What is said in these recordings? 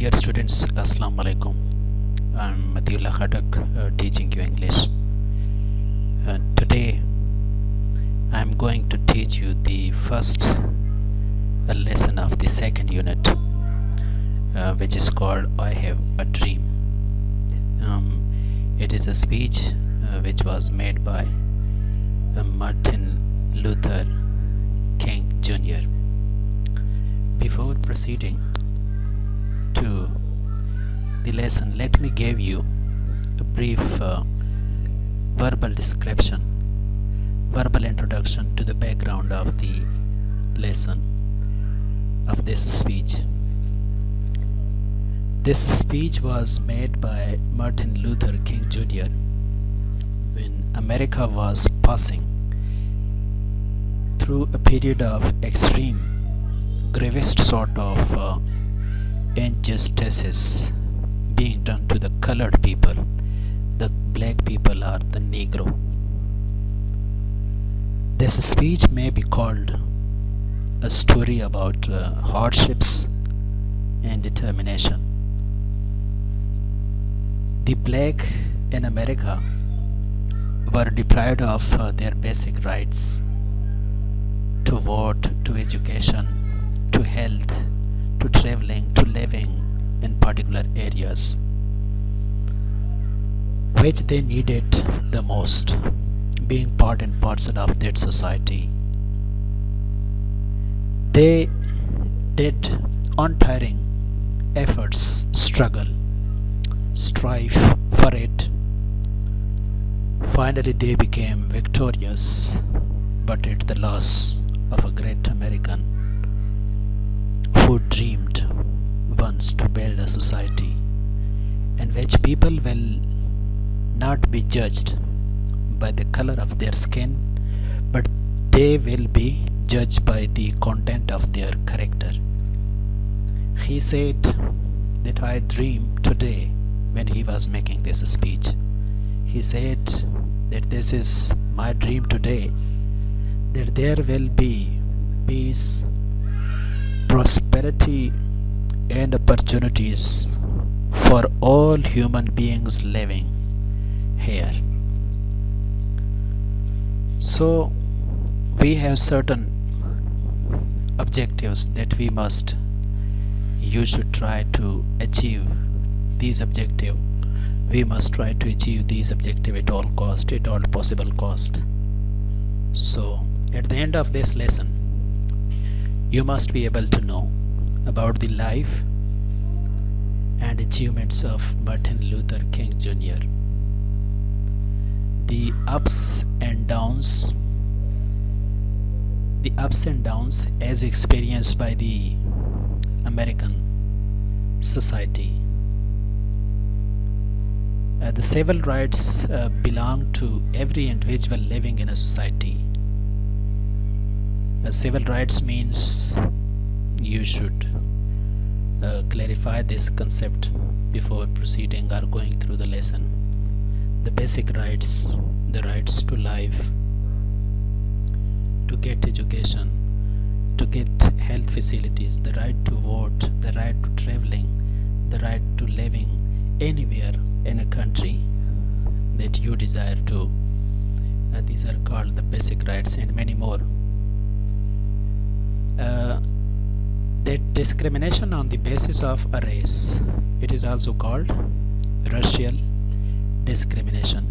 Dear students, Assalamu alaikum. I'm Mati-Ullah-Khattak, teaching you English. Today I'm going to teach you the first lesson of the second unit, which is called I Have a Dream. It is a speech which was made by Martin Luther King Jr. Before proceeding to the lesson, let me give you a brief verbal description, verbal introduction to the background of the lesson of this speech. This speech was made by Martin Luther King Jr. when America was passing through a period of extreme, gravest sort of injustices being done to the colored people, the black people or the Negro. This speech may be called a story about hardships and determination. The black in America were deprived of their basic rights to vote, to education, to health, to traveling, to living in particular areas which they needed the most, being part and parcel of that society. They did untiring efforts, struggle, strive for it. Finally they became victorious, but at the loss of a great American who dreamed once to build a society in which people will not be judged by the color of their skin, but they will be judged by the content of their character. He said that I dream today when he was making this speech. He said that this is my dream today, that there will be peace, prosperity and opportunities for all human beings living here. So we have certain objectives that you should try to achieve these objectives. We must try to achieve these objectives at all cost, at all possible cost. So at the end of this lesson, you must be able to know about the life and achievements of Martin Luther King Jr. The ups and downs as experienced by the American society. The civil rights belong to every individual living in a society. Civil rights means you should clarify this concept before proceeding or going through the lesson. The basic rights, the rights to life, to get education, to get health facilities, the right to vote, the right to traveling, the right to living anywhere in a country that you desire to. These are called the basic rights, and many more. That discrimination on the basis of a race, it is also called racial discrimination,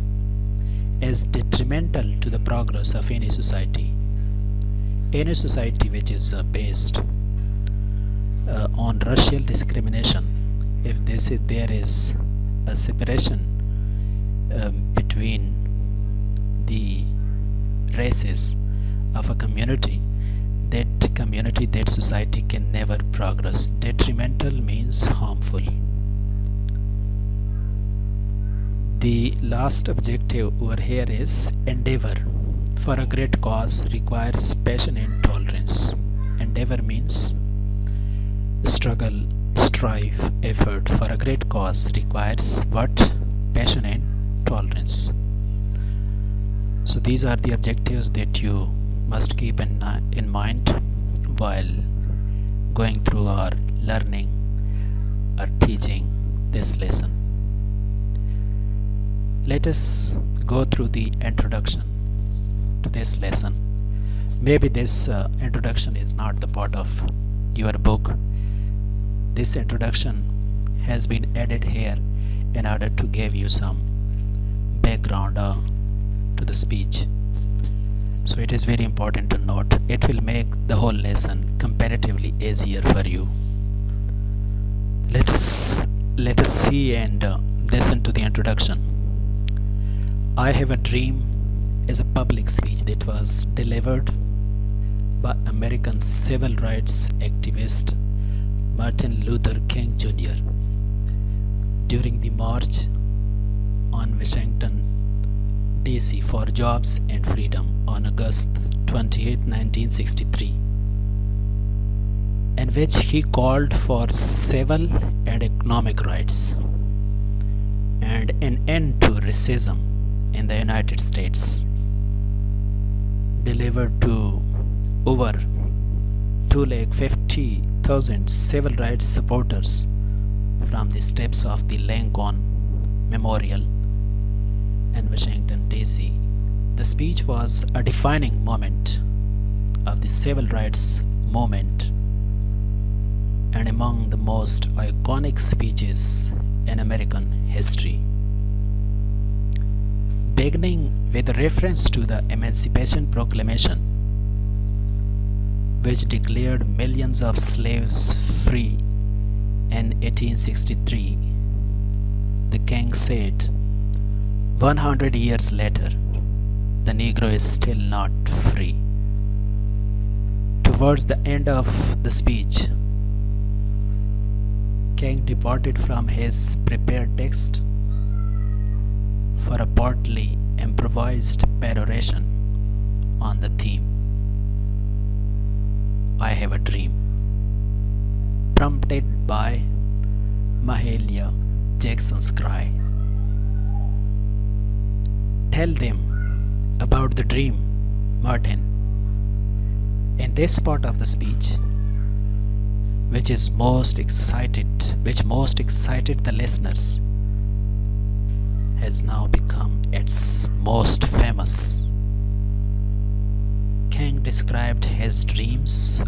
is detrimental to the progress of any society. Any society which is based on racial discrimination, if there is a separation between the races of a community, that society can never progress. Detrimental means harmful. The last objective over here is endeavor for a great cause requires passion and tolerance. Endeavor means struggle, strive, effort for a great cause requires what? Passion and tolerance. So these are the objectives that you must keep in mind while going through or learning are teaching this lesson. Let us go through the introduction to this lesson. Maybe this introduction is not the part of your book. This introduction has been added here in order to give you some background to the speech. So it is very important to note. It will make the whole lesson comparatively easier for you. Let us see and listen to the introduction. I Have a Dream is a public speech that was delivered by American civil rights activist Martin Luther King Jr. during the March on Washington, D.C. for Jobs and Freedom on August 28, 1963, in which he called for civil and economic rights and an end to racism in the United States. Delivered to over 250,000 civil rights supporters from the steps of the Lincoln Memorial in Washington, D.C. The speech was a defining moment of the civil rights movement and among the most iconic speeches in American history. Beginning with reference to the Emancipation Proclamation, which declared millions of slaves free in 1863, the king said, 100 years later, the Negro is still not free. Towards the end of the speech, King departed from his prepared text for a partly improvised peroration on the theme, I Have a Dream, prompted by Mahalia Jackson's cry. Tell them about the dream, Martin. In this part of the speech, which most excited the listeners, has now become its most famous. King described his dreams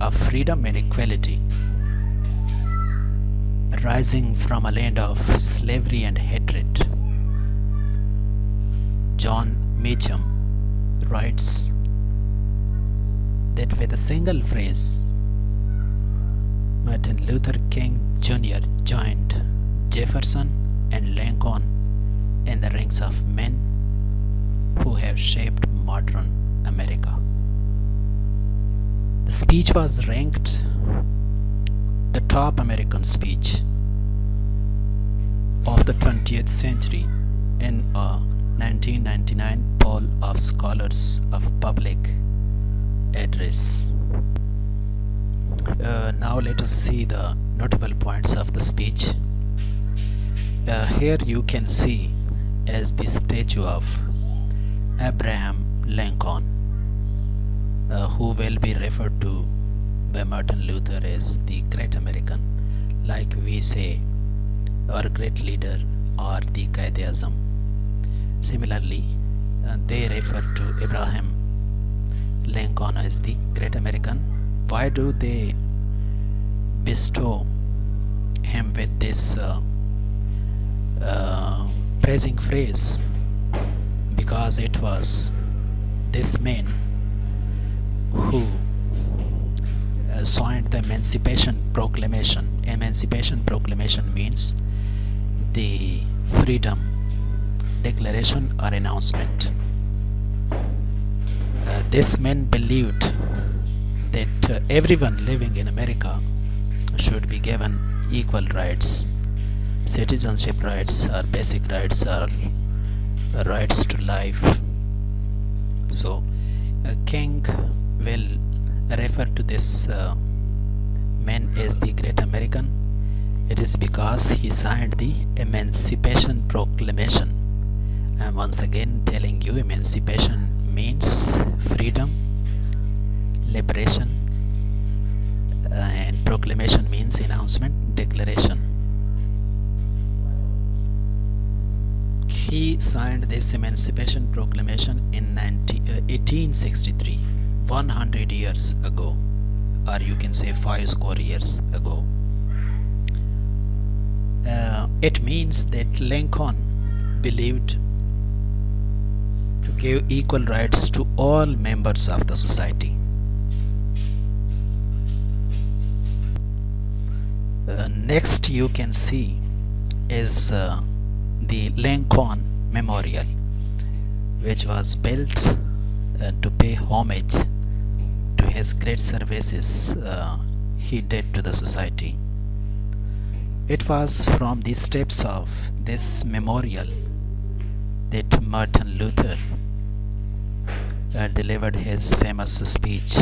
of freedom and equality, rising from a land of slavery and hatred. John Meacham writes that with a single phrase, Martin Luther King Jr. joined Jefferson and Lincoln in the ranks of men who have shaped modern America. The speech was ranked the top American speech of the 20th century in a 1999 poll of scholars of public address. Now let us see the notable points of the speech. Here you can see as the statue of Abraham Lincoln, who will be referred to by Martin Luther as the great American, like we say our great leader or the Qaid-e-Azam. Similarly, they refer to Abraham Lincoln as the great American. Why do they bestow him with this praising phrase? Because it was this man who signed the Emancipation Proclamation. Emancipation Proclamation means the freedom declaration or announcement. This man believed that everyone living in America should be given equal rights, citizenship rights, or basic rights, or rights to life. So, King will refer to this man as the Great American. It is because he signed the Emancipation Proclamation. I'm once again telling you, emancipation means freedom, liberation, and proclamation means announcement, declaration. He signed this Emancipation Proclamation in 1863, 100 years ago, or you can say 50 years ago. It means that Lincoln believed to give equal rights to all members of the society. Next you can see is the Lincoln Memorial, which was built to pay homage to his great services he did to the society. It was from the steps of this memorial that Martin Luther delivered his famous speech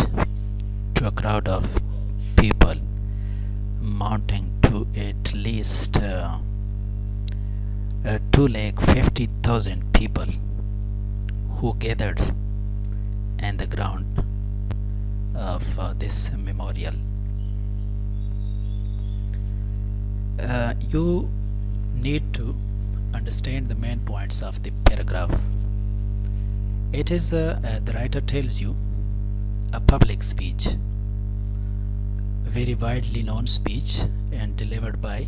to a crowd of people amounting to at least 250,000 people who gathered in the ground of this memorial. You need to understand the main points of the paragraph. It is, the writer tells you, a public speech, a very widely known speech and delivered by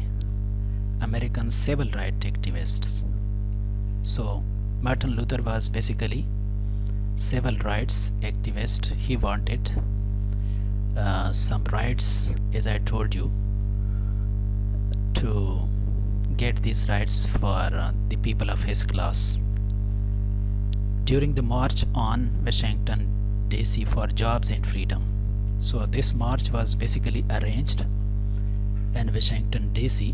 American civil rights activists. So Martin Luther was basically civil rights activist. He wanted some rights, as I told you, to get these rights for the people of his class. During the march on Washington DC for jobs and freedom. So this march was basically arranged in Washington DC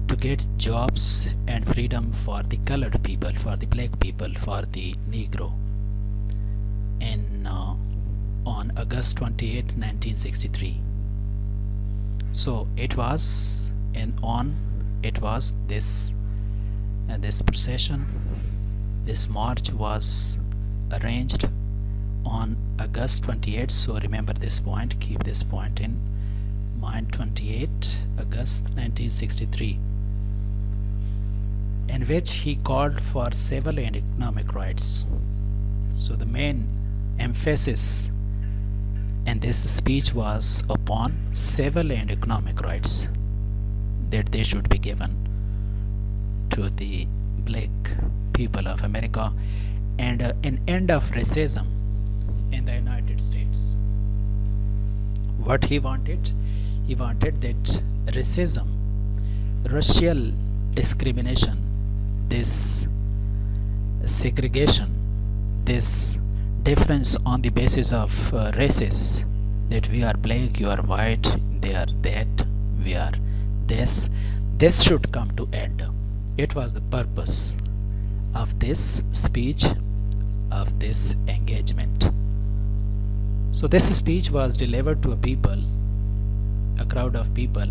to get jobs and freedom for the colored people, for the black people, for the Negro. In on August 28, 1963. So it was this procession, this march was arranged on August 28. So remember this point, keep this point in mind. 28 August 1963, in which he called for civil and economic rights. So the main emphasis in this speech was upon civil and economic rights, that they should be given to the black people of America, and an end of racism in the United States. What he wanted? He wanted that racism, racial discrimination, this segregation, this difference on the basis of races, that we are black, you are white, they are that, we are this should come to end. It was the purpose of this speech, of this engagement. So this speech was delivered to a crowd of people,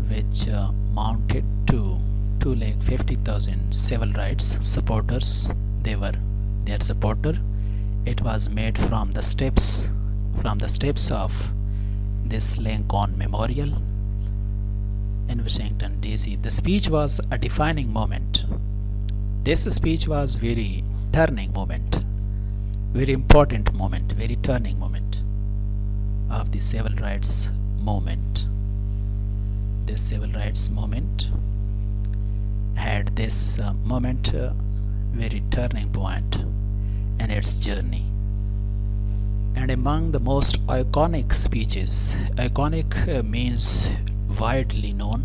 which mounted to 250,000 civil rights supporters. They were their supporter. It was made from the steps of this Lincoln Memorial in Washington DC. The speech was a defining moment. This speech was very turning moment, very important moment, very turning moment of the civil rights movement. This civil rights movement had this moment, very turning point in its journey. And among the most iconic speeches, iconic means widely known,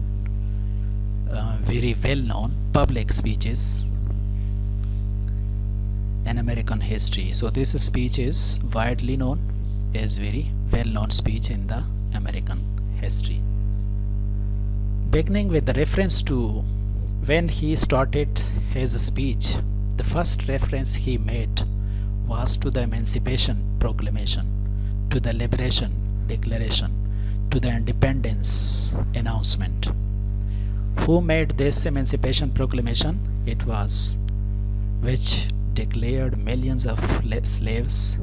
very well known public speeches in American history. So this speech is widely known, is very well known speech in the American history. Beginning with the reference to when he started his speech, the first reference he made was to the Emancipation Proclamation, to the Liberation Declaration, to the Independence announcement. Who made this Emancipation Proclamation? It was which declared millions of slaves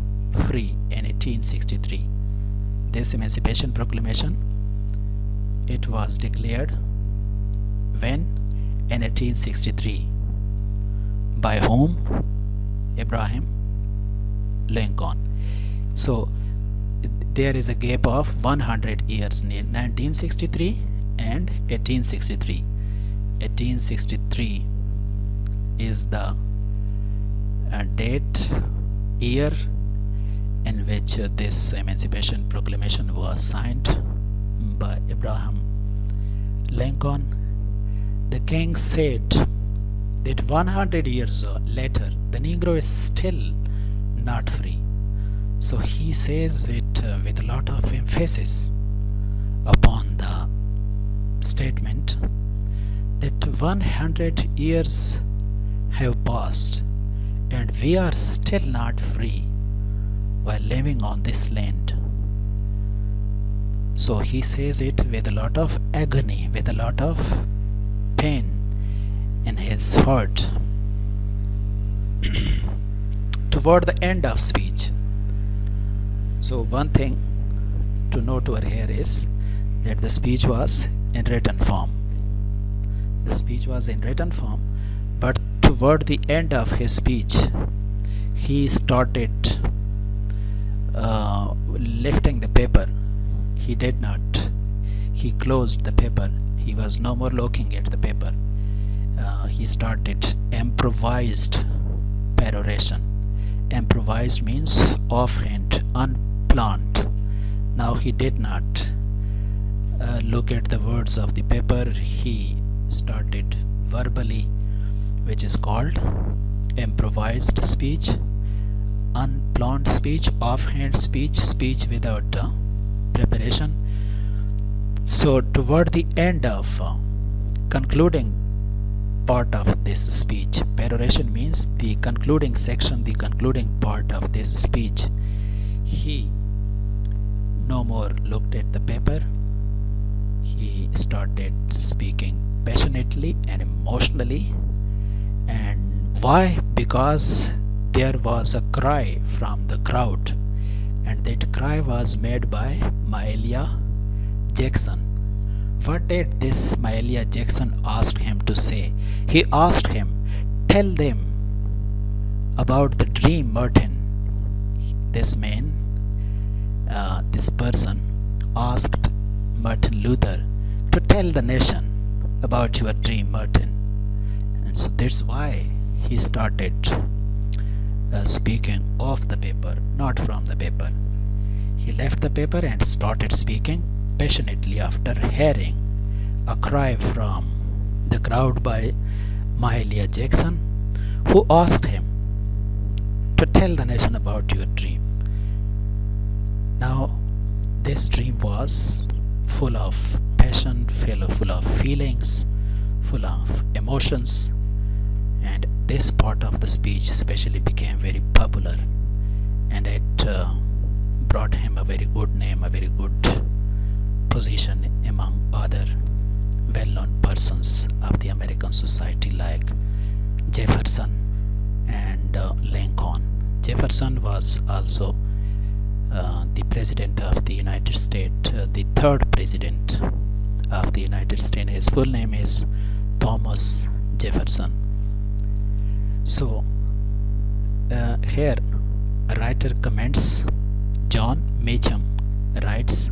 free in 1863. this Emancipation Proclamation, it was declared when? In 1863. By whom? Abraham Lincoln. So there is a gap of 100 years in 1963 and 1863. 1863 is the date, year in which this Emancipation Proclamation was signed by Abraham Lincoln. The king said that 100 years later the Negro is still not free. So he says it with a lot of emphasis upon the statement that 100 years have passed and we are still not free while living on this land. So he says it with a lot of agony, with a lot of pain in his heart. Toward the end of speech. So one thing to note over here is that the speech was in written form. The speech was in written form, but toward the end of his speech, he started lifting the paper. He did not. He closed the paper. He was no more looking at the paper. He started improvised peroration. Improvised means offhand, unplanned. Now he did not look at the words of the paper. He started verbally, which is called improvised speech, unplanned speech, offhand speech, speech without preparation. So toward the end of concluding part of this speech, peroration means the concluding section, the concluding part of this speech, he no more looked at the paper. He started speaking passionately and emotionally. And why? Because there was a cry from the crowd, and that cry was made by Mati-Ullah Jackson. What did this Mati-Ullah Jackson ask him to say? He asked him, tell them about the dream, Martin. This man, this person asked Martin Luther to tell the nation about your dream, Martin. And so that's why he started speaking off the paper, not from the paper. He left the paper and started speaking passionately after hearing a cry from the crowd by Mati-Ullah Jackson, who asked him to tell the nation about your dream. Now, this dream was full of passion, full of feelings, full of emotions, and this part of the speech especially became very popular, and it brought him a very good name, a very good position among other well-known persons of the American society like Jefferson and Lincoln. Jefferson was also the president of the United States, the third president of the United States. His full name is Thomas Jefferson. So here a writer comments, John Meacham writes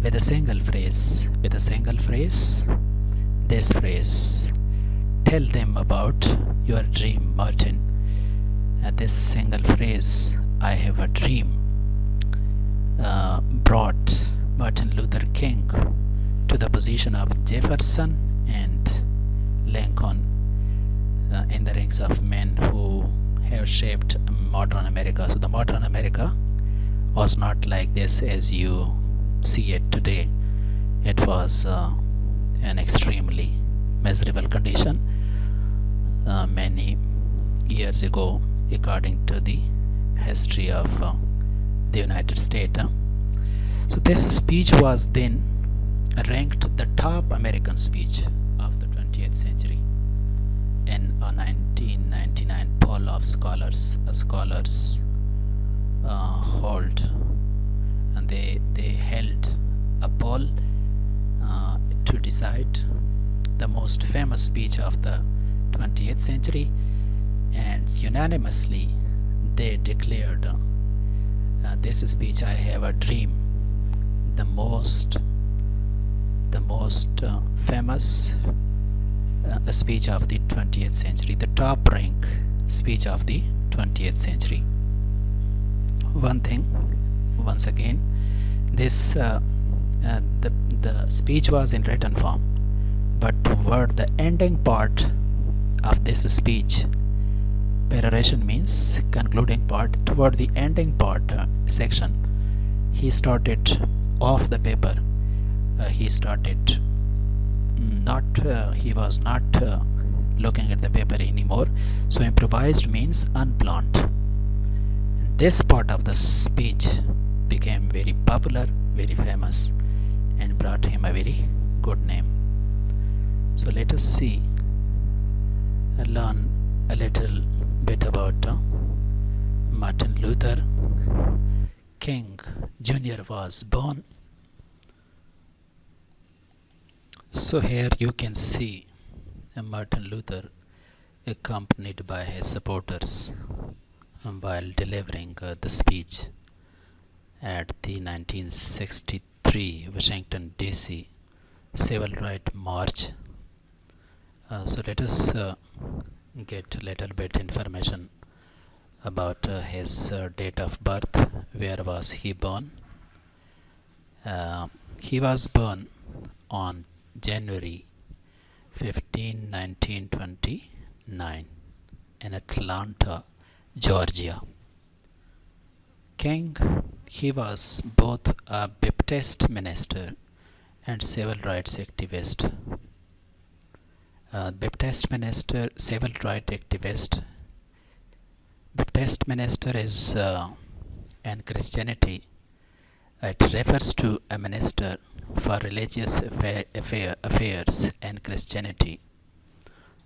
with a single phrase, this phrase, tell them about your dream, Martin. This single phrase, I have a dream, brought Martin Luther King to the position of Jefferson and Lincoln in the ranks of men who have shaped modern America. So the modern America was not like this as you see it today. It was an extremely miserable condition many years ago, according to the history of the United States. So this speech was then ranked the top American speech of the 20th century in a 1999 poll of scholars hold and they held a poll to decide the most famous speech of the 20th century, and unanimously they declared this speech, "I have a dream," the most famous speech of the 20th century, the top rank speech of the 20th century. One thing, once again, this the speech was in written form, but toward the ending part of this speech, peroration means concluding part, toward the ending part section, he started off the paper. He started he was not looking at the paper anymore, so improvised means unplanned. And this part of the speech became very popular, very famous, and brought him a very good name. So let us learn a little bit about Martin Luther King Jr. was born. So here you can see Martin Luther accompanied by his supporters while delivering the speech at the 1963 Washington DC Civil Rights March. So let us get a little bit information about his date of birth. Where was he born? He was born on January 15, 1929 in Atlanta, Georgia. King, he was both a Baptist minister and civil rights activist. Baptist minister, civil rights activist. Baptist minister is in Christianity. It refers to a minister for religious affairs in Christianity.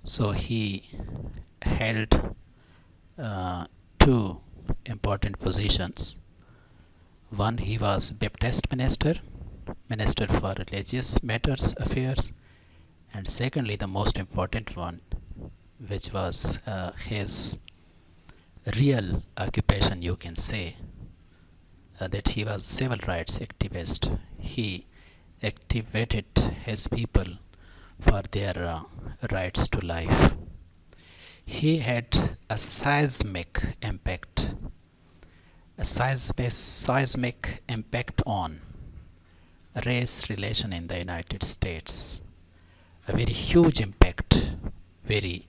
So he held two important positions. One, he was Baptist minister for religious matters, affairs, and secondly, the most important one, which was his real occupation, you can say, that he was civil rights activist. He activated his people for their rights to life. He had a seismic impact on race relation in the United States. A very huge impact, very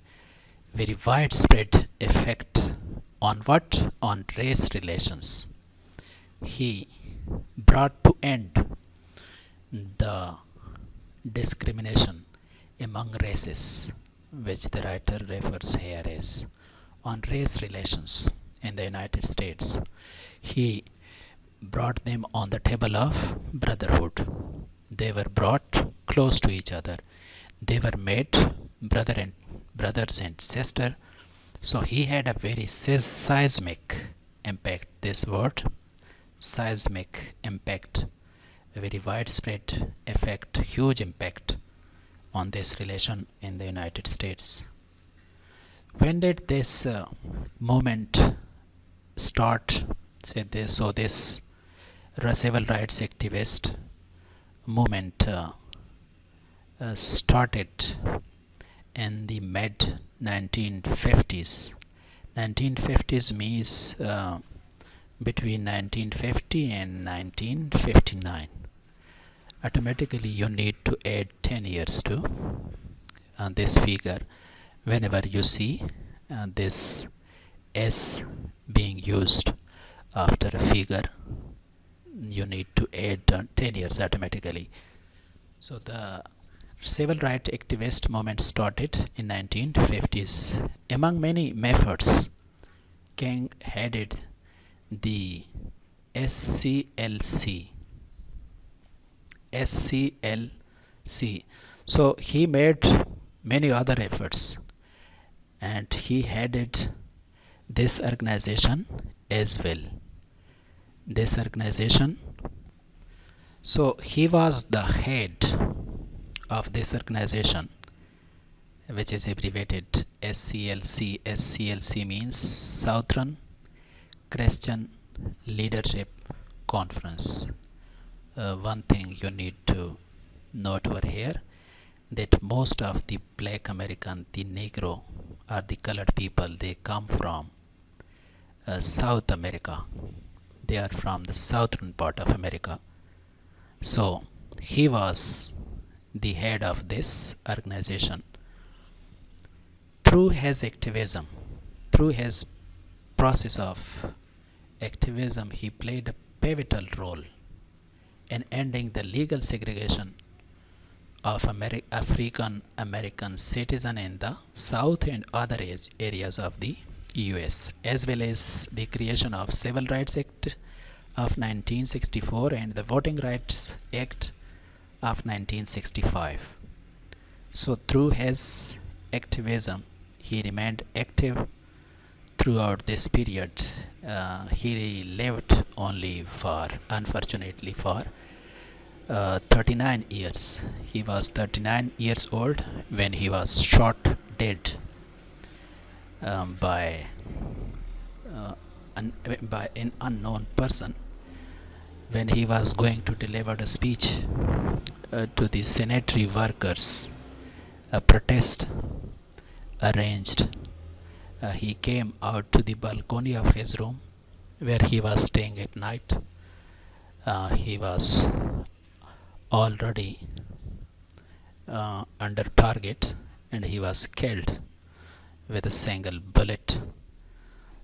widespread effect on what? On race relations. He brought to end the discrimination among races, which the writer refers here as on race relations in the United States. He brought them on the table of brotherhood. They were brought close to each other. They were made brothers and sisters. So he had a very seismic impact. This word, seismic impact, a very widespread effect, huge impact on this relation in the United States. When did this movement start? So this civil rights activist movement started in the mid 1950s. 1950s means between 1950 and 1959. Automatically you need to add 10 years to this figure whenever you see this S being used after a figure. You need to add 10 years automatically. So the civil rights activist movement started in 1950s. Among many methods, King headed the SCLC. So he made many other efforts, and he headed this organization as well. this organization. So he was the head of this organization, which is abbreviated SCLC. SCLC means Southern Christian Leadership Conference. One thing you need to note over here, that most of the black American, the Negro or the colored people, they come from South America. They are from the southern part of America. So he was the head of this organization. Through his activism, through his process of activism, he played a pivotal role in ending the legal segregation of African American citizens in the South and other areas of the US, as well as the creation of Civil Rights Act of 1964 and the Voting Rights Act of 1965. So through his activism, he remained active throughout this period. He lived only for, unfortunately, for 39 years. He was 39 years old when he was shot dead by an unknown person when he was going to deliver a speech to the sanitary workers. A protest arranged. He came out to the balcony of his room where he was staying at night. He was already under target and he was killed with a single bullet.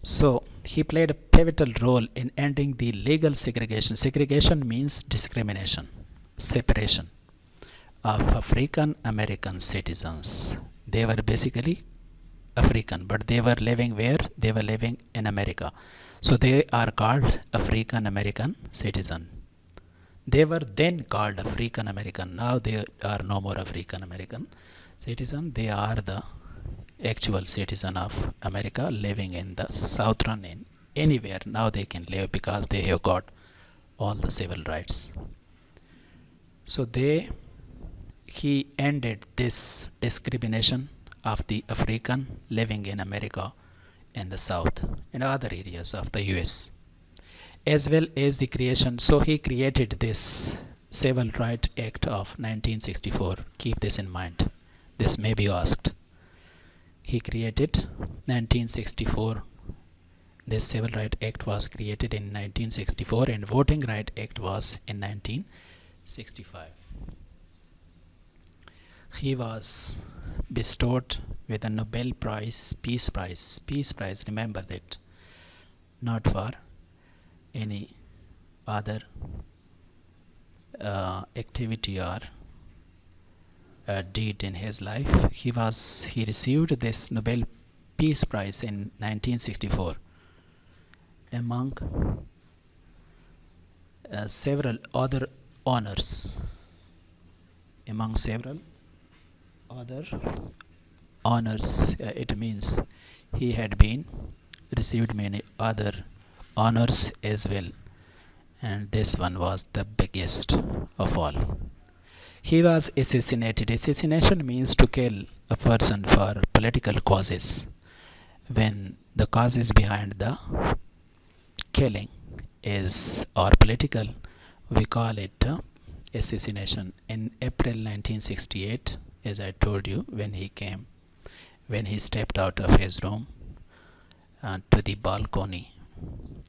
So he played a pivotal role in ending the legal segregation. Segregation means discrimination, separation of African American citizens. They were basically African, but they were living where? They were living in America. So they are called African American citizen. They were then called African American. Now they are no more African American citizen. They are the actual citizen of America living in the southern and anywhere. Now they can live because they have got all the civil rights. So he ended this discrimination of the African living in America in the South and other areas of the US, as well as the creation. So he created this Civil Rights Act of 1964. Keep this in mind. This may be asked. He created 1964. This Civil Rights Act was created in 1964 and Voting Rights Act was in 1965. He was bestowed with a Nobel Prize, Peace Prize. Peace Prize, remember that, not for any other activity or deed in his life. He received this Nobel Peace Prize in 1964 among several other honors. Among several other honors, it means he had been received many other honors as well, and this one was the biggest of all. He was assassinated. Assassination means to kill a person for political causes. When the causes behind the killing is or political, we call it assassination. In April 1968, as I told you, when he stepped out of his room to the balcony,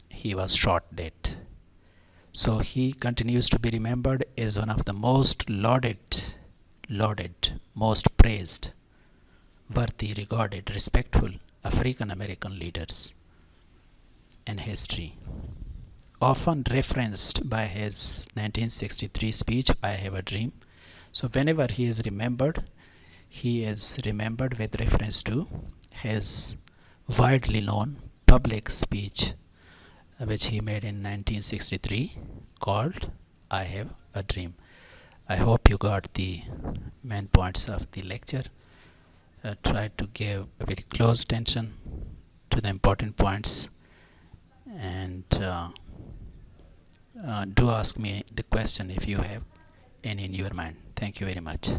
he was shot dead. So he continues to be remembered as one of the most lauded, most praised, worthy, regarded, respectful African American leaders in history. Often referenced by his 1963 speech, I Have a Dream. So whenever he is remembered with reference to his widely known public speech which he made in 1963 called I Have a Dream. I hope you got the main points of the lecture. Try to give a very close attention to the important points and do ask me the question if you have any in your mind. Thank you very much.